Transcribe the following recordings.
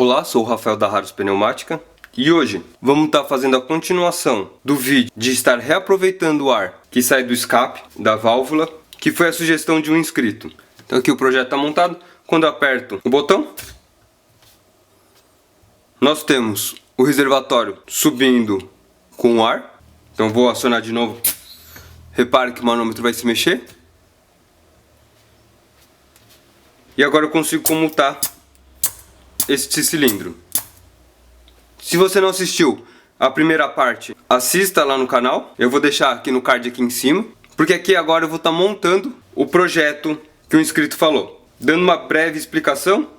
Olá, sou o Rafael da Harus Pneumática e hoje vamos estar fazendo a continuação do vídeo de estar reaproveitando o ar que sai do escape da válvula, que foi a sugestão de um inscrito. Então aqui o projeto está montado. Quando eu aperto o botão, nós temos o reservatório subindo com o ar. Então vou acionar de novo. Repare que o manômetro vai se mexer. E agora eu consigo comutar este cilindro. Se você não assistiu a primeira parte, assista lá no canal. Eu vou deixar aqui no card aqui em cima, porque aqui agora eu vou estar montando o projeto que o inscrito falou. Dando uma breve explicação,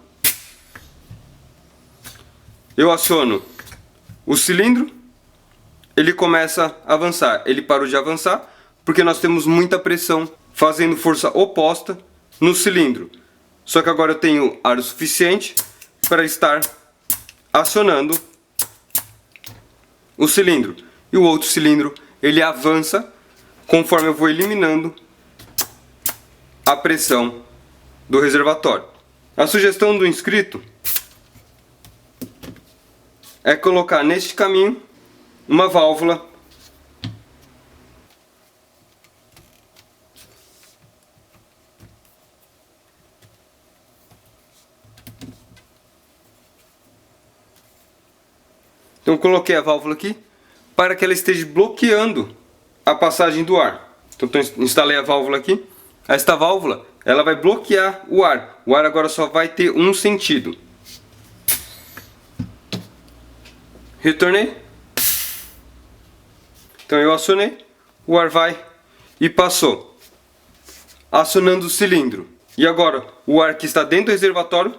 eu aciono o cilindro, ele começa a avançar. Ele parou de avançar porque nós temos muita pressão fazendo força oposta no cilindro. Só que agora eu tenho ar o suficiente para estar acionando o cilindro. E o outro cilindro, ele avança conforme eu vou eliminando a pressão do reservatório. A sugestão do inscrito é colocar neste caminho uma válvula Então coloquei a válvula aqui para que ela esteja bloqueando a passagem do ar. Então instalei a válvula aqui. Esta válvula, ela vai bloquear o ar. O ar agora só vai ter um sentido. Retornei. Então eu acionei, o ar vai e passou. Acionando o cilindro. E agora o ar que está dentro do reservatório,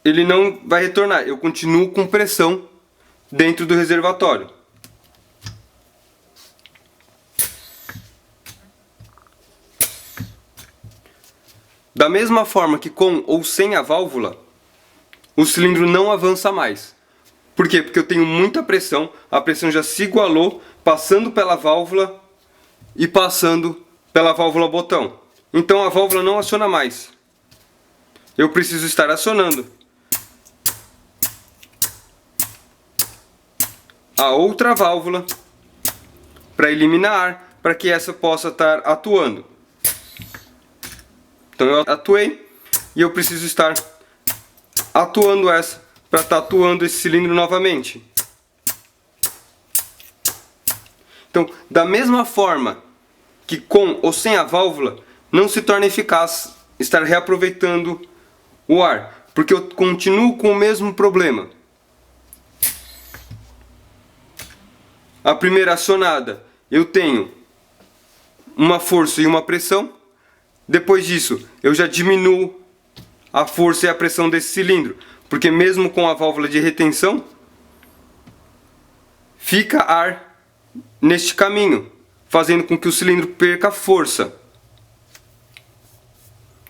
ele não vai retornar. Eu continuo com pressão dentro do reservatório. Da mesma forma que com ou sem a válvula, o cilindro não avança mais. Por quê? Porque eu tenho muita pressão, a pressão já se igualou, passando pela válvula e passando pela válvula botão. Então a válvula não aciona mais. Eu preciso estar acionando a outra válvula para eliminar ar, para que essa possa estar atuando. Então eu atuei e eu preciso estar atuando essa para estar atuando esse cilindro novamente. Então, da mesma forma que com ou sem a válvula, não se torna eficaz estar reaproveitando o ar, porque eu continuo com o mesmo problema. A primeira acionada, eu tenho uma força e uma pressão. Depois disso, eu já diminuo a força e a pressão desse cilindro, porque mesmo com a válvula de retenção, fica ar neste caminho, fazendo com que o cilindro perca força.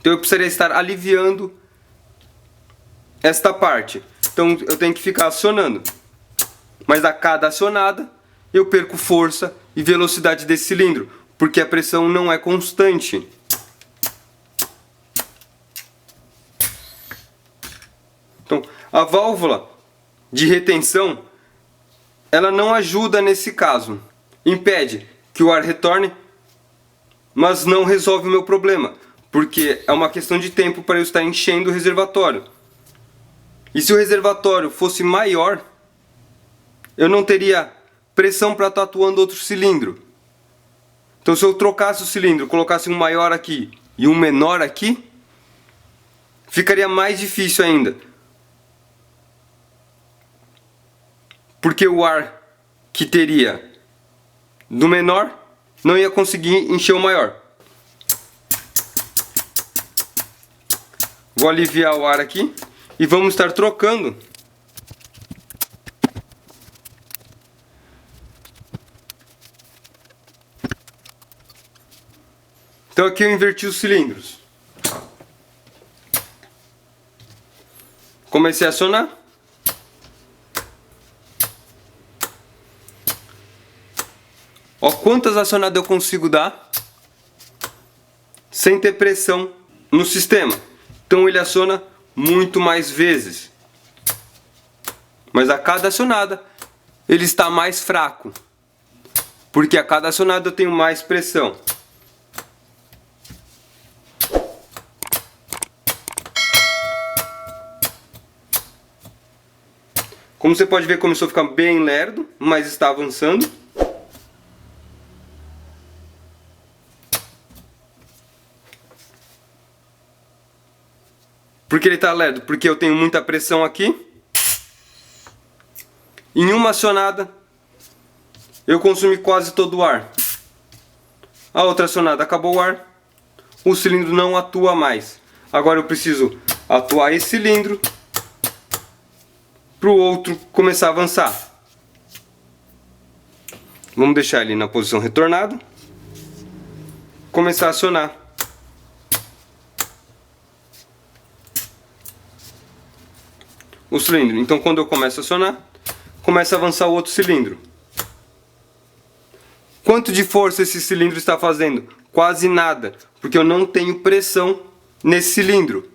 Então eu precisaria estar aliviando esta parte. Então eu tenho que ficar acionando. Mas a cada acionada, eu perco força e velocidade desse cilindro, porque a pressão não é constante. Então, a válvula de retenção, ela não ajuda nesse caso. Impede que o ar retorne, mas não resolve o meu problema, porque é uma questão de tempo para eu estar enchendo o reservatório. E se o reservatório fosse maior, eu não teria pressão para estar atuando outro cilindro. Então se eu trocasse o cilindro, colocasse um maior aqui e um menor aqui, ficaria mais difícil ainda. Porque o ar que teria do menor não ia conseguir encher o maior. Vou aliviar o ar aqui e vamos estar trocando Então aqui eu inverti os cilindros. Comecei a acionar. Ó, quantas acionadas eu consigo dar sem ter pressão no sistema. Então ele aciona muito mais vezes. Mas a cada acionada ele está mais fraco. Porque a cada acionada eu tenho mais pressão. Como você pode ver, começou a ficar bem lerdo, mas está avançando. Por que ele está lerdo? Porque eu tenho muita pressão aqui. Em uma acionada, eu consumi quase todo o ar. A outra acionada acabou o ar, o cilindro não atua mais. Agora eu preciso atuar esse cilindro para o outro começar a avançar. Vamos deixar ele na posição retornada. Começar a acionar. O cilindro. Então quando eu começo a acionar, começa a avançar o outro cilindro. Quanto de força esse cilindro está fazendo? Quase nada, porque eu não tenho pressão nesse cilindro.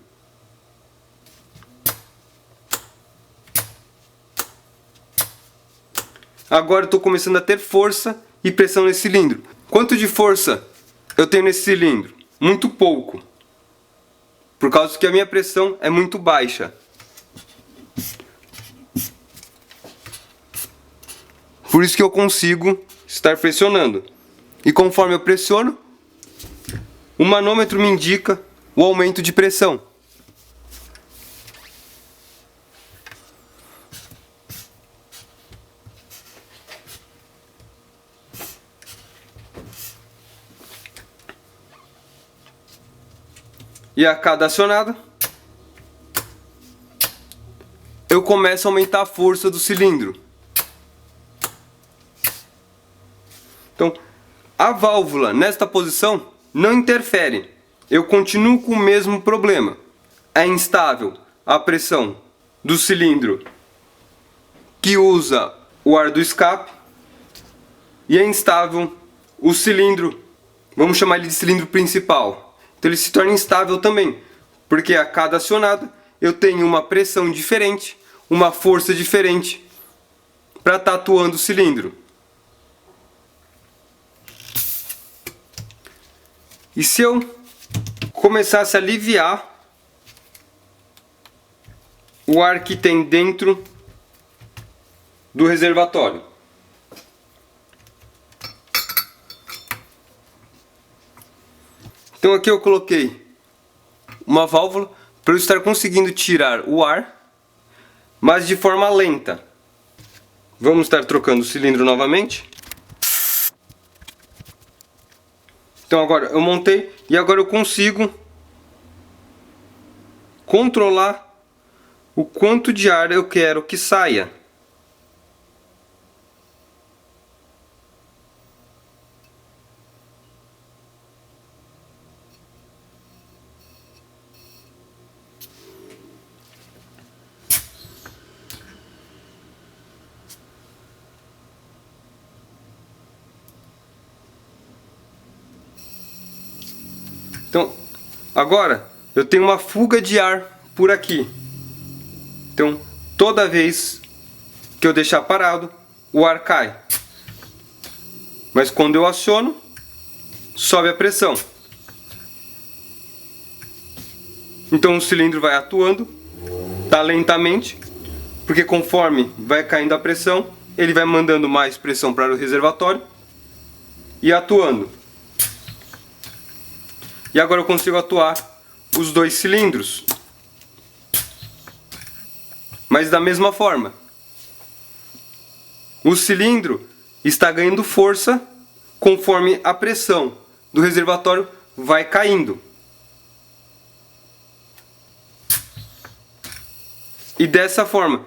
Agora eu estou começando a ter força e pressão nesse cilindro. Quanto de força eu tenho nesse cilindro? Muito pouco. Por causa que a minha pressão é muito baixa. Por isso que eu consigo estar pressionando. E conforme eu pressiono, o manômetro me indica o aumento de pressão. E a cada acionada, eu começo a aumentar a força do cilindro. Então, a válvula nesta posição não interfere. Eu continuo com o mesmo problema. É instável a pressão do cilindro que usa o ar do escape. E é instável o cilindro, vamos chamar ele de cilindro principal. Então ele se torna instável também. Porque a cada acionada eu tenho uma pressão diferente, uma força diferente para estar atuando o cilindro. E se eu começasse a aliviar o ar que tem dentro do reservatório? Então aqui eu coloquei uma válvula para eu estar conseguindo tirar o ar, mas de forma lenta. Vamos estar trocando o cilindro novamente. Então agora eu montei e agora eu consigo controlar o quanto de ar eu quero que saia. Então, agora eu tenho uma fuga de ar por aqui. Então, toda vez que eu deixar parado, o ar cai. Mas quando eu aciono, sobe a pressão. Então o cilindro vai atuando, tá lentamente, porque conforme vai caindo a pressão, ele vai mandando mais pressão para o reservatório e atuando. E agora eu consigo atuar os dois cilindros. Mas da mesma forma. O cilindro está ganhando força conforme a pressão do reservatório vai caindo. E dessa forma,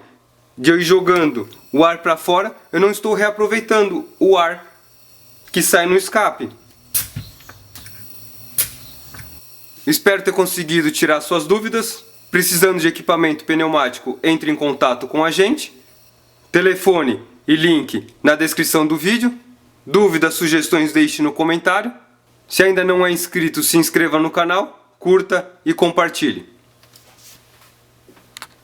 de eu ir jogando o ar para fora, eu não estou reaproveitando o ar que sai no escape. Espero ter conseguido tirar suas dúvidas. Precisando de equipamento pneumático, entre em contato com a gente. Telefone e link na descrição do vídeo. Dúvidas, sugestões, deixe no comentário. Se ainda não é inscrito, se inscreva no canal, curta e compartilhe.